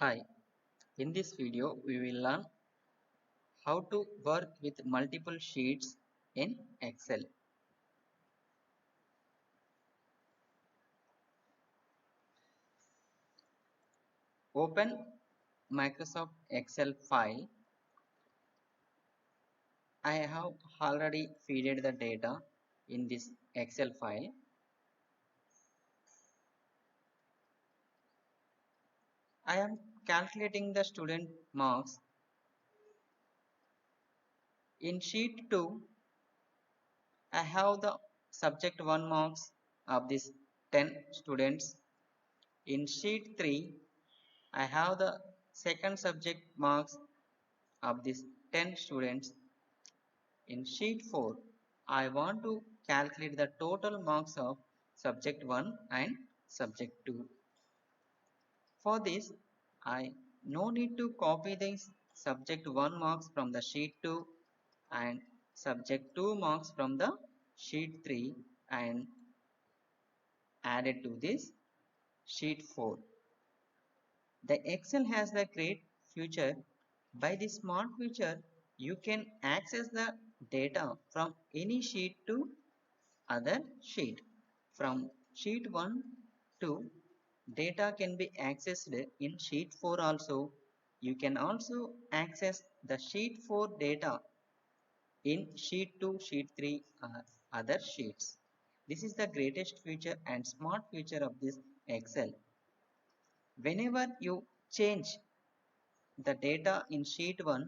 Hi, in this video we will learn how to work with multiple sheets in Excel. Open Microsoft Excel file. I have already fed the data in this Excel file. I am calculating the student marks. In sheet 2, I have the subject 1 marks of these 10 students. In sheet 3, I have the second subject marks of these 10 students. In sheet 4, I want to calculate the total marks of subject 1 and subject 2. For this, I no need to copy the subject 1 marks from the sheet 2 and subject 2 marks from the sheet 3 and add it to this sheet 4. The Excel has the great feature. By this smart feature, you can access the data from any sheet to other sheet. From sheet 1 to data can be accessed in sheet 4 also. You can also access the sheet 4 data in sheet 2, sheet 3 or other sheets. This is the greatest feature and smart feature of this Excel. Whenever you change the data in sheet 1,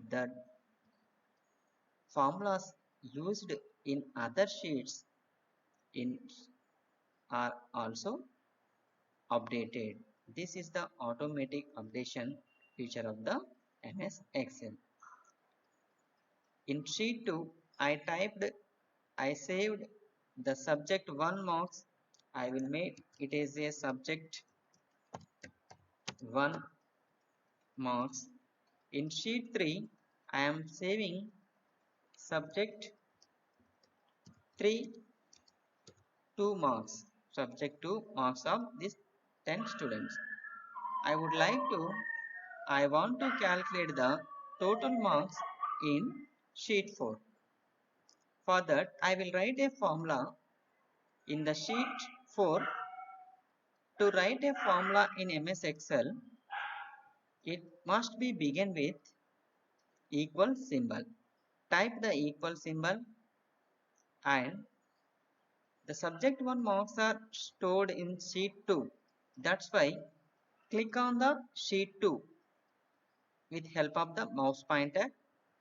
the formulas used in other sheets in are also updated. This is the automatic updation feature of the MS Excel. In sheet 2, I saved the subject 1 marks. I will make it as a subject 1 marks. In sheet 3, I am saving subject 3 2 marks. Subject 2 marks of these 10 students. I want to calculate the total marks in sheet 4. For that, I will write a formula in the sheet 4. To write a formula in MS Excel, it must be begin with equal symbol. Type the equal symbol and the subject 1 marks are stored in sheet 2. That's why click on the sheet 2 with help of the mouse pointer,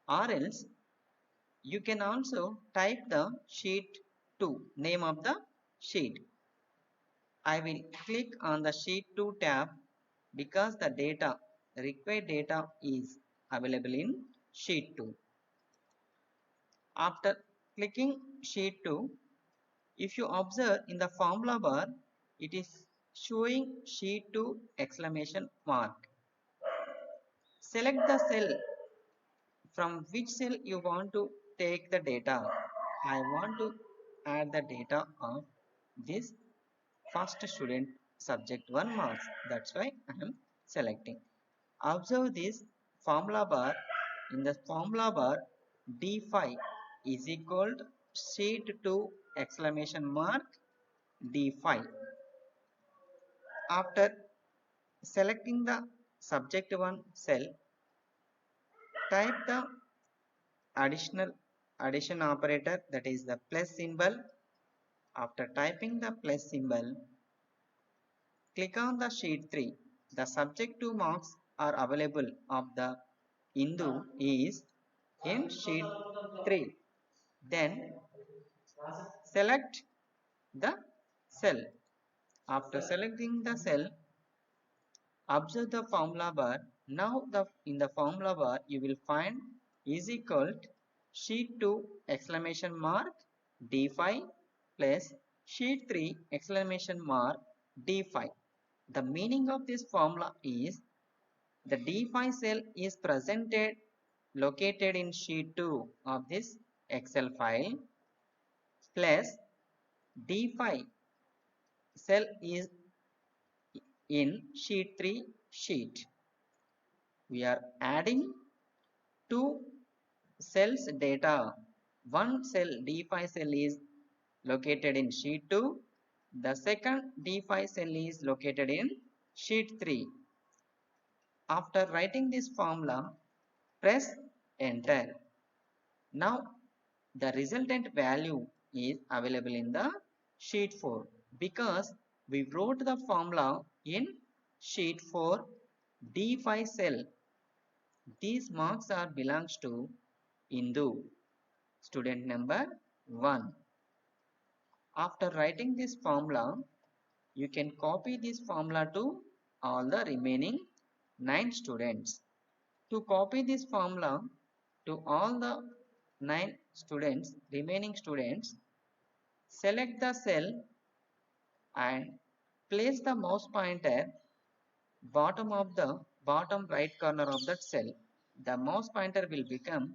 or else you can also type the sheet 2 name of the sheet. I will click on the sheet 2 tab because the required data is available in sheet 2. After clicking sheet 2, if you observe in the formula bar, it is showing sheet 2 exclamation mark. Select the cell from which cell you want to take the data. I want to add the data of this first student subject 1 marks. That's why I am selecting. Observe this formula bar. In the formula bar, D5 is equal to sheet 2 exclamation mark D5. After selecting the subject 1 cell, type the addition operator, that is the plus symbol. After typing the plus symbol, click on the sheet 3. The subject 2 marks are available of the Indu is in sheet 3. Then select the cell. After selecting the cell, observe the formula bar. Now in the formula bar you will find is equal to sheet 2 exclamation mark D5 plus sheet 3 exclamation mark D5. The meaning of this formula is the D5 cell is located in sheet 2 of this Excel file, plus D5 cell is in sheet 3 sheet. We are adding two cells data. One cell D5 cell is located in sheet 2. The second D5 cell is located in sheet 3. After writing this formula, press enter. Now the resultant value is available in the sheet 4 because we wrote the formula in sheet 4 D5 cell. These marks are belongs to Indu, student number 1. After writing this formula, you can copy this formula to all the remaining 9 students. To copy this formula to all the 9 students, remaining students, select the cell and place the mouse pointer bottom right corner of that cell. The mouse pointer will become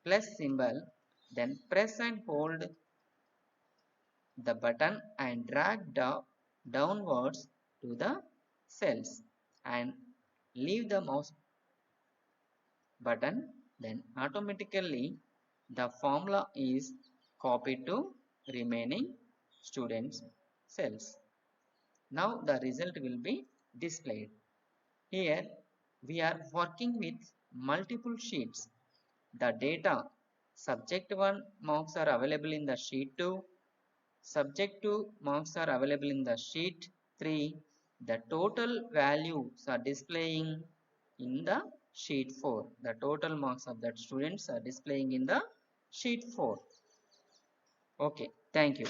plus symbol. Then press and hold the button and drag downwards to the cells and leave the mouse button. Then automatically the formula is copied to remaining students cells. Now the result will be displayed. Here we are working with multiple sheets. The data subject 1 marks are available in the sheet 2, subject 2 marks are available in the sheet 3. The total values are displaying in the sheet 4. The total marks of that students are displaying in the sheet 4. Okay, thank you.